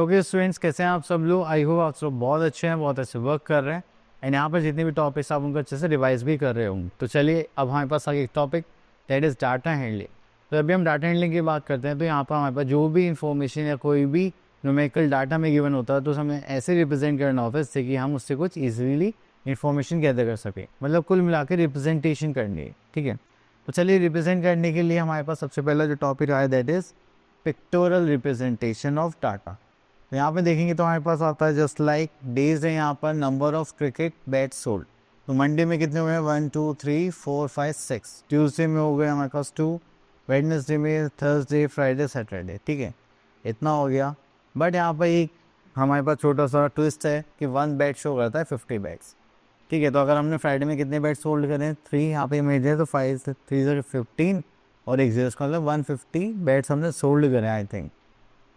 Okay students, कैसे हैं आप सब लोग? आई होप आप सब बहुत अच्छे हैं, बहुत अच्छे वर्क कर रहे हैं एंड यहाँ पर जितने भी टॉपिक्स आप उनको अच्छे से रिवाइज भी कर रहे होंगे। तो चलिए अब हमारे पास आगे एक topic that is data handling. तो अभी हम डाटा हैंडलिंग की बात करते हैं। तो यहाँ पर हमारे पास जो भी इंफॉर्मेशन या कोई भी न्यूमेरिकल डाटा में गिवन होता है तो हमें ऐसे रिप्रेजेंट करना होता है जिससे कि हम उससे कुछ ईजिली इन्फॉर्मेशन गैदर कर सकें, मतलब कुल मिला के रिप्रेजेंटेशन करनी है। ठीक है, तो चलिए रिप्रेजेंट करने के लिए हमारे पास सबसे पहला जो टॉपिक आया that is pectoral representation of data. तो यहाँ पे देखेंगे तो हमारे पास आता है जस्ट लाइक डेज है यहाँ पर number of cricket bat sold. तो मंडे में कितने हुए हैं? 1 2 3 4 5 6। ट्यूसडे में हो गए हमारे पास 2, वेडनेसडे में, थर्सडे, फ्राइडे, सैटरडे। ठीक है, इतना हो गया। बट यहाँ पर एक हमारे पास छोटा सा ट्विस्ट है कि 1 बैट शो करता है 50 बैट्स। ठीक है, तो अगर हमने फ्राइडे में कितने बैट्स होल्ड करें? 3 यहाँ पे इमेज है, तो 5 3 15 और एक 0 इसका मतलब 150 बैट्स हमने सोल्ड करें आई थिंक,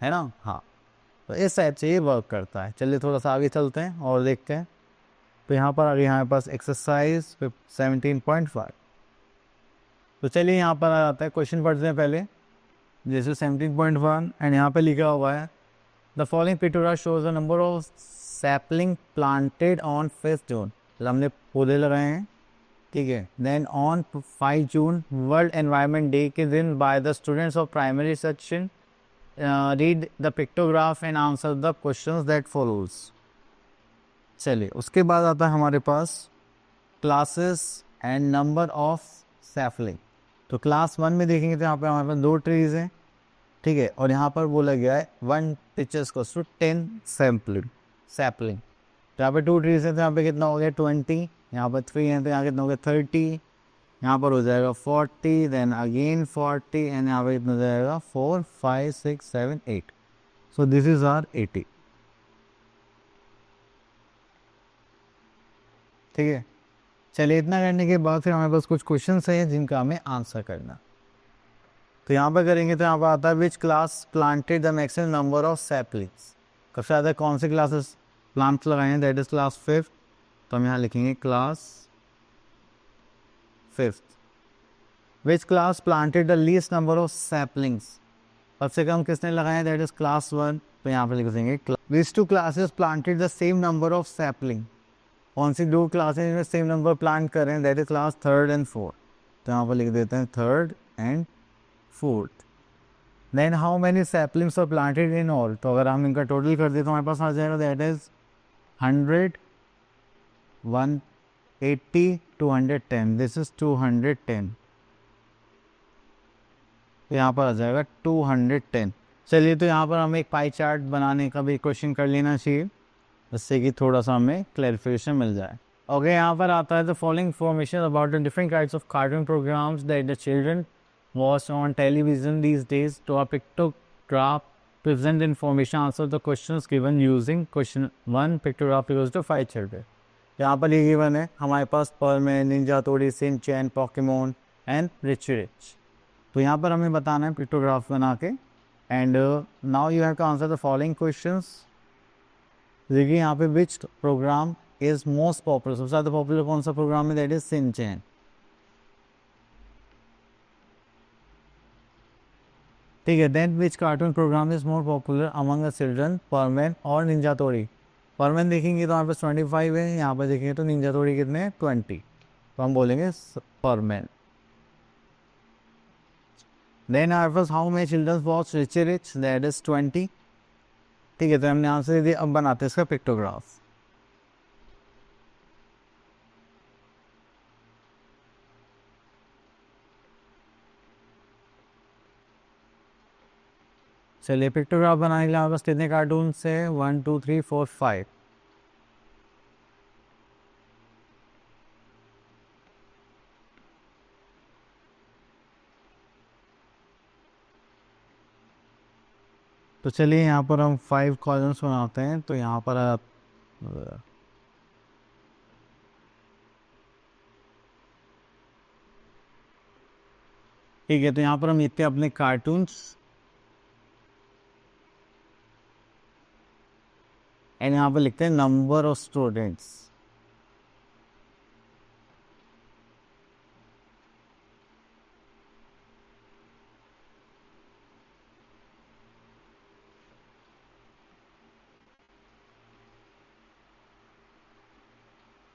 है ना? हाँ, तो इस टाइप से ये वर्क करता है। चलिए थोड़ा सा आगे चलते हैं और देखते हैं। तो यहाँ पर आगे हमारे पास एक्सरसाइज 17.5। तो चलिए यहाँ पर आ जाता है, क्वेश्चन पढ़ते हैं पहले। जैसे 17.1 एंड यहाँ पे लिखा हुआ है the following pictograph shows the number of sapling planted on 5 June. मतलब हमने पौधे लगाए हैं। ठीक है, then on 5 June world environment day के दिन by the students of primary section read the pictograph and answer the questions that follows. चलिए उसके बाद आता है हमारे पास classes and number of sapling. तो क्लास 1 में देखेंगे तो यहाँ पे हमारे पास 2 ट्रीज हैं। ठीक है, और यहाँ पर बोला गया है 1 टीचर्स को 10 सैपलिंग। तो यहाँ पे 2 ट्रीज हैं तो यहाँ पे कितना हो गया? 20। यहाँ पर 3 है तो यहाँ कितना हो गया? 30। यहाँ पर हो जाएगा 40, देन अगेन 40 एंड यहाँ पे कितना हो जाएगा? 4 5 6 7 8। So this is our 80। ठीक है, चलिए इतना करने के बाद फिर हमारे पास कुछ क्वेश्चन हैं जिनका हमें आंसर करना। तो यहाँ पर करेंगे तो यहाँ पर आता है which class planted the maximum number of saplings. सबसे ज़्यादा कौन से क्लासेस प्लांट्स लगाए हैं? That is class 5th। तो हम यहाँ लिखेंगे class 5th। Which class planted the least number of saplings. सबसे कम किसने लगाए हैं? That is class 1। तो यहाँ पर लिख देंगे विच 2 classes planted the same number of sapling. कौन सी 2 क्लासेज में सेम नंबर प्लांट कर रहे हैं? That is class 3rd and 4th। तो यहाँ पर लिख देते हैं 3rd and 4th। Then how many saplings are planted in all. तो अगर हम इनका टोटल कर दें तो हमारे पास आ जाएगा दैट इज 100 180 210। This is 210। तो यहाँ पर आ जाएगा 210। चलिए तो यहाँ पर हमें एक पाई चार्ट बनाने का भी क्वेश्चन कर लेना चाहिए जिससे कि थोड़ा सा हमें क्लैरिफिकेशन मिल जाए। ओके, यहाँ पर आता है the following information about the different kinds of cartoon programmes that the children watch on television these days. To a pictograph present information answer the questions given using question 1 pictograph equals to 5 children. यहाँ पर ये given है हमारे पास Perman, ninja तोड़ी, Shin chan, Pokemon and Richie Rich. तो यहाँ पर हमें बताना है पिक्टोग्राफ बना के and now you have to answer the following questions. देखिए यहाँ पे which program is most popular. सबसे ज़्यादा पॉपुलर कौन सा प्रोग्राम है? That is Shin chan. ठीक है, then which cartoon program is more popular among the children? Perman और निंजा तोड़ी। परमैन देखेंगे तो यहाँ पे 25 है, यहाँ पर देखेंगे तो निंजा तोड़ी कितने हैं? 20। तो हम बोलेंगे परमैन। देन आवर पास how many children watch Richie Rich? That is 20। ठीक है, तो हमने आंसर दे दिया। अब बनाते हैं इसका पिक्टोग्राफ। चलिए पिक्टोग्राफ बनाने के लिए हमारे पास कितने कार्टून से? 1 2 3 4 5। तो चलिए यहाँ पर हम 5 कॉलम्स बनाते हैं। तो यहाँ पर ठीक है, तो यहाँ पर हम लिखते हैं अपने कार्टून्स एंड यहाँ पर लिखते हैं नंबर ऑफ स्टूडेंट्स।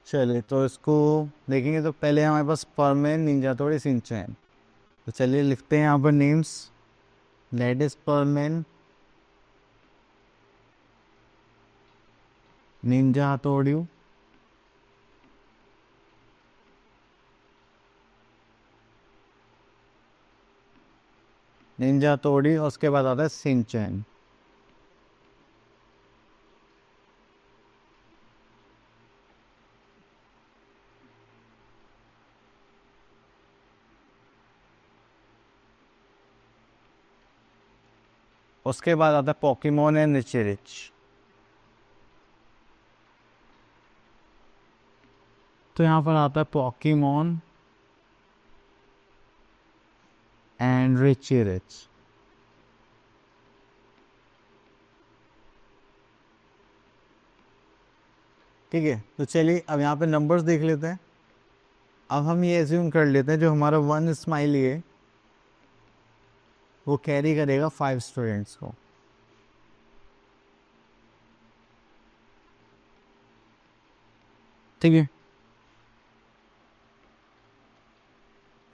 चलिए तो इसको देखेंगे तो पहले हमारे पास परमेन, निंजा तोड़ी, शिनचैन। तो चलिए लिखते हैं यहाँ पर नेम्स। दैट इज परमेन, निंजा हथौड़ी, निंजा हथौड़ी, और उसके बाद आता है शिनचैन। उसके बाद आता है पोकेमोन एंड रिचेरिच। तो यहाँ पर आता है पोकेमोन एंड रिचेरिच। ठीक है, तो चलिए अब यहाँ पे नंबर्स देख लेते हैं। अब हम ये एज्यूम कर लेते हैं जो हमारा वन स्माइली है वो कैरी करेगा 5 स्टूडेंट्स को। ठीक है,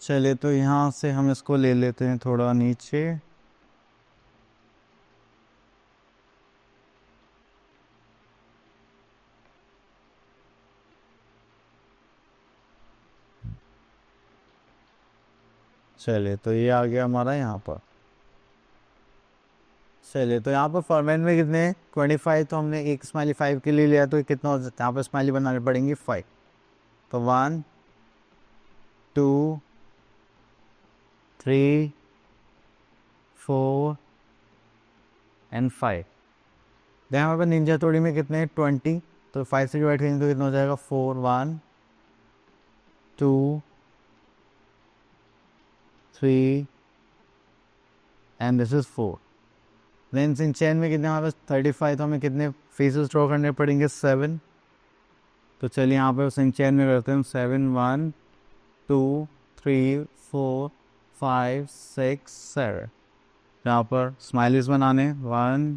चलिए तो यहाँ से हम इसको ले लेते हैं थोड़ा नीचे। चलिए तो ये आ गया हमारा यहाँ पर। चलिए तो यहाँ पर फॉर्मेट में कितने हैं 25, तो हमने एक स्माइली 5 के लिए लिया तो ये कितना हो जाता है, यहाँ पर स्माइली बनाने पड़ेंगे 5। तो 1 2 3 4 एंड 5। देन हमारे पास निंजा तोड़ी में कितने हैं 20, तो 5 से डिवाइड करेंगे तो कितना हो जाएगा 4 1 2 3 and this is 4। Then Shinchan में कितने हमारे पास 35, तो हमें कितने फेसेस ड्रॉ करने पड़ेंगे 7। तो चलिए यहाँ पे शिनचैन में करते हैं 7 1 2 3 4 5 6 7। यहाँ पर स्माइलीज बनाने 1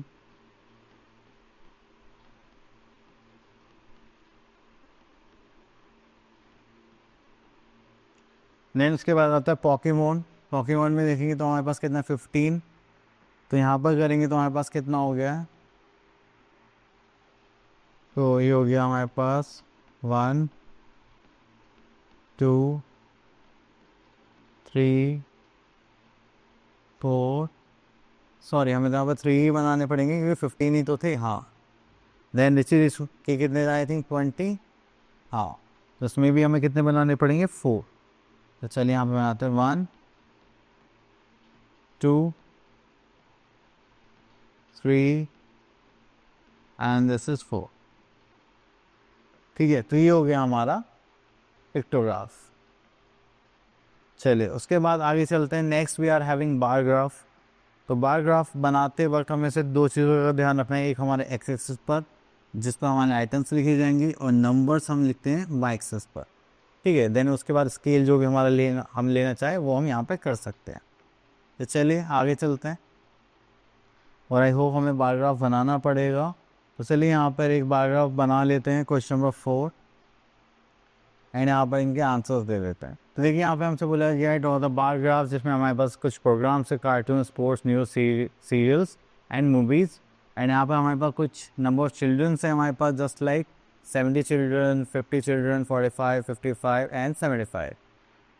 देन उसके बाद आता है पोकेमोन। पोकेमोन में देखेंगे तो हमारे पास कितना 15, तो यहाँ पर करेंगे तो हमारे पास कितना हो गया, तो ये हो गया हमारे पास 1 2 3 4, सॉरी हमें तो यहाँ पर 3 ही बनाने पड़ेंगे क्योंकि 15 ही तो थे। हाँ, देन रिच के कितने आई थिंक 20। हाँ, तो इसमें भी हमें कितने बनाने पड़ेंगे 4। तो चलिए यहाँ पे बनाते हैं 1 2 3 एंड दिस इज 4। ठीक है, तो ये हो गया हमारा पिक्टोग्राफ। चलिए उसके बाद आगे चलते हैं। Next we are having bar graph. तो बार ग्राफ बनाते वक्त हमें से दो चीज़ों का ध्यान रखना है, एक हमारे एक्स एक्सिस पर जिस पर हमारे आइटम्स लिखी जाएंगी और नंबर्स हम लिखते हैं वाई एक्सिस पर। ठीक है, देन उसके बाद स्केल जो भी हमारा हम लेना चाहे वो हम यहाँ पे कर सकते हैं। तो चलिए आगे चलते हैं और आई होप हमें बार ग्राफ बनाना पड़ेगा। तो चलिए यहाँ पर एक बार ग्राफ बना लेते हैं, क्वेश्चन नंबर 4, एंड यहाँ पर इनके आंसर्स दे देते हैं। तो देखिए यहाँ पे हमसे बोला गया है ड्रॉ द बार ग्राफ, जिसमें हमारे पास कुछ प्रोग्राम्स है, cartoon, sports, news, serials and movies. And यहाँ पर हमारे पास कुछ नंबर ऑफ चिल्ड्रंस है हमारे पास, just like 70 children, 50 children, 45, 55 and 75।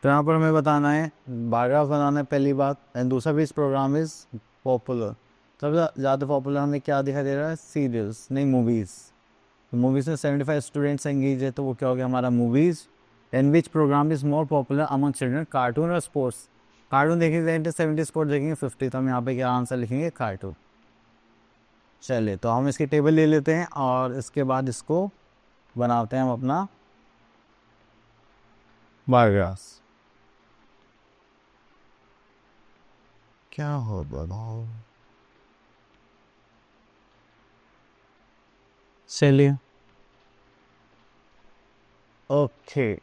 तो यहाँ पर हमें बताना है बार ग्राफ बनाना है पहली बात। एंड दूसरा भी इस प्रोग्राम इज़ पॉपुलर, सबसे ज़्यादा पॉपुलर हमें क्या दिखाई दे रहा है, सीरियल्स नहीं मूवीज़। तो मूवीज़ में 75 स्टूडेंट्स एंगेज है, तो वो क्या हो गया हमारा movies. And which programme is more popular among children, cartoon और स्पोर्ट्स। कार्टून देखेंगे 70, स्पोर्ट्स देखेंगे 50, तो हम यहाँ पे क्या आंसर लिखेंगे कार्टून। चलिए तो हम इसकी टेबल ले लेते हैं और इसके बाद इसको बनाते हैं हम अपना बार ग्राफ। क्या हो बनाओ, चलिए ओके।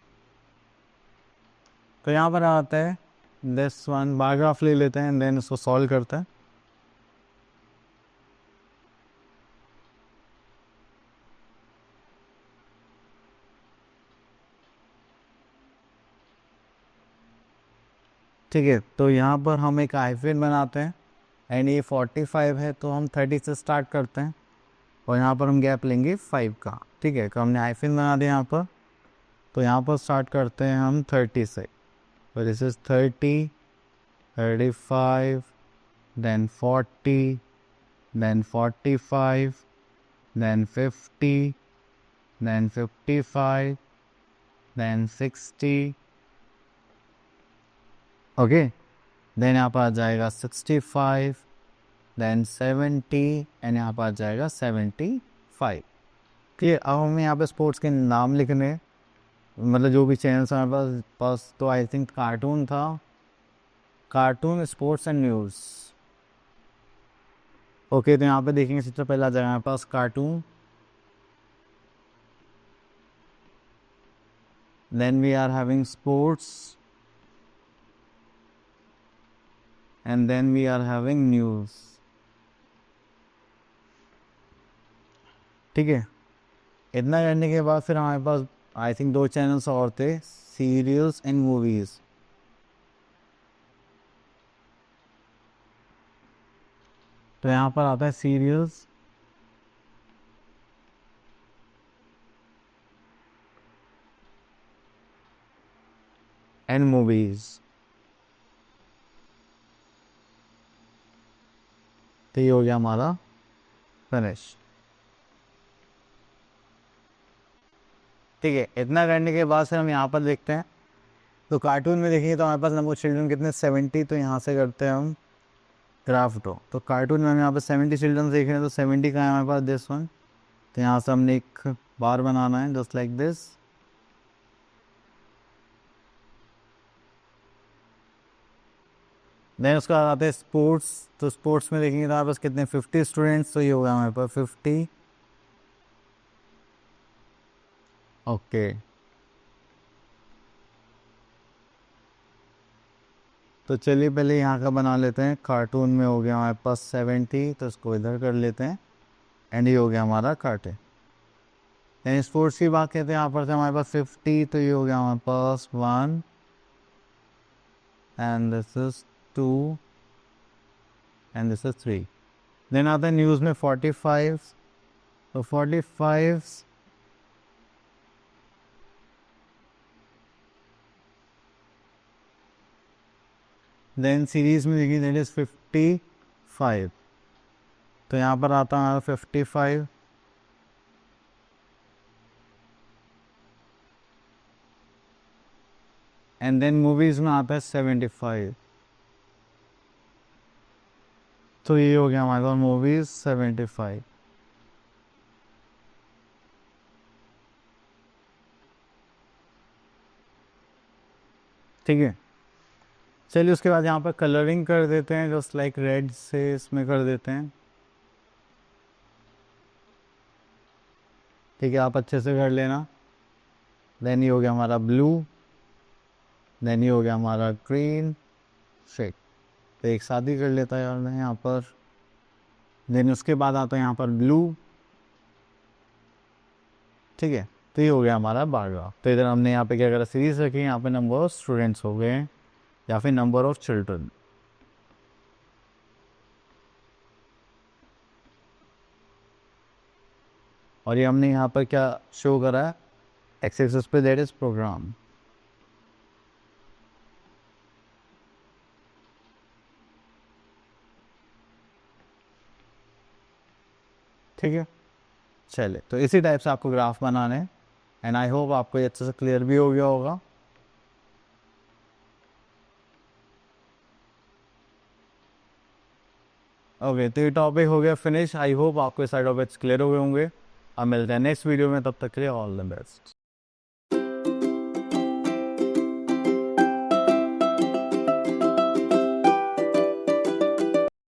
तो यहाँ पर आता है दिस वन, बार ग्राफ ले लेते हैं देन इसको सॉल्व करते हैं। ठीक है, तो यहाँ पर हम एक हाइफन बनाते हैं एंड ये 45 है तो हम 30 से स्टार्ट करते हैं और यहाँ पर हम गैप लेंगे 5 का। ठीक है, तो हमने हाइफन बना दिया यहाँ पर, तो यहाँ पर स्टार्ट करते हैं हम 30 से। तो this is 30, 35, then 40, then 45, then 50, then 55, then 60। Okay, then यहाँ पर आ जाएगा 65, देन 70 एंड यहाँ पर आ जाएगा 75। ठीक है, अब हमें यहाँ पे स्पोर्ट्स के नाम लिखने हैं, मतलब जो भी चैनल्स हमारे पास तो आई थिंक कार्टून था, cartoon, sports and news. Okay, तो यहाँ पे देखेंगे सबसे पहला आ जाएगा हमारे पास cartoon, then we are having sports and then we are having news. ठीक है, इतना करने के बाद फिर हमारे पास आई थिंक 2 चैनल्स और थे, सीरियल्स एंड मूवीज़। तो यहाँ पर आता है सीरियल्स एंड मूवीज़। तो ये हो गया हमारा फिनिश। ठीक है, इतना करने के बाद फिर हम यहाँ पर देखते हैं, तो कार्टून में देखेंगे तो हमारे पास नंबर चिल्ड्रन कितने 70, तो यहाँ से करते हैं हम ग्राफ ड्रॉ। तो कार्टून में हम यहाँ पर 70 चिल्ड्रन देख रहे हैं, तो 70 का है हमारे पास दिस वन, तो यहाँ से हमने एक बार बनाना है जस्ट लाइक दिस। देन उसका आते हैं स्पोर्ट्स, तो स्पोर्ट्स में देखेंगे तो हमारे पास कितने 50 स्टूडेंट्स, तो ये होगा हमारे पास 50। ओके, तो चलिए पहले यहाँ का बना लेते हैं। कार्टून में हो गया हमारे पास 70, तो इसको इधर कर लेते हैं एंड ये हो गया हमारा कार्टून। देन स्पोर्ट्स की बात करते हैं, यहाँ पर से हमारे पास 50, तो ये हो गया हमारे पास 1 and this is 2 and this is 3। Then आता है न्यूज़ में 45, तो 45, देन सीरीज में देखिए दैट इज 55, तो यहाँ पर आता है 55, एंड देन मूवीज में आता है 75, तो ये हो गया हमारे पास मूवीज 75। ठीक है, चलिए उसके बाद यहाँ पर कलरिंग कर देते हैं, जस्ट लाइक रेड से इसमें कर देते हैं। ठीक है, आप अच्छे से कर लेना। देन ये हो गया हमारा ब्लू, देन ये हो गया हमारा ग्रीन शेड, तो एक साथ ही कर लेता है मैं यहाँ पर। देन उसके बाद आता है यहाँ पर ब्लू। ठीक है, तो ये हो गया हमारा बारह। तो इधर हमने यहाँ पे क्या करा, सीरीज रखी, यहाँ पे नंबर ऑफ स्टूडेंट्स हो गए या फिर नंबर ऑफ चिल्ड्रन। और ये हमने यहाँ पर क्या शो करा है, एक्स एक्सिस पे, दैट इज प्रोग्राम। ठीक है, चले तो इसी टाइप से आपको ग्राफ बनाने हैं एंड आई होप आपको ये अच्छे से क्लियर भी हो गया होगा। ओके, तो ये टॉपिक हो गया फिनिश। आई होप आपको ये सारे टॉपिक्स क्लियर हो गए होंगे। अब मिलते हैं नेक्स्ट वीडियो में, तब तक के लिए ऑल द बेस्ट।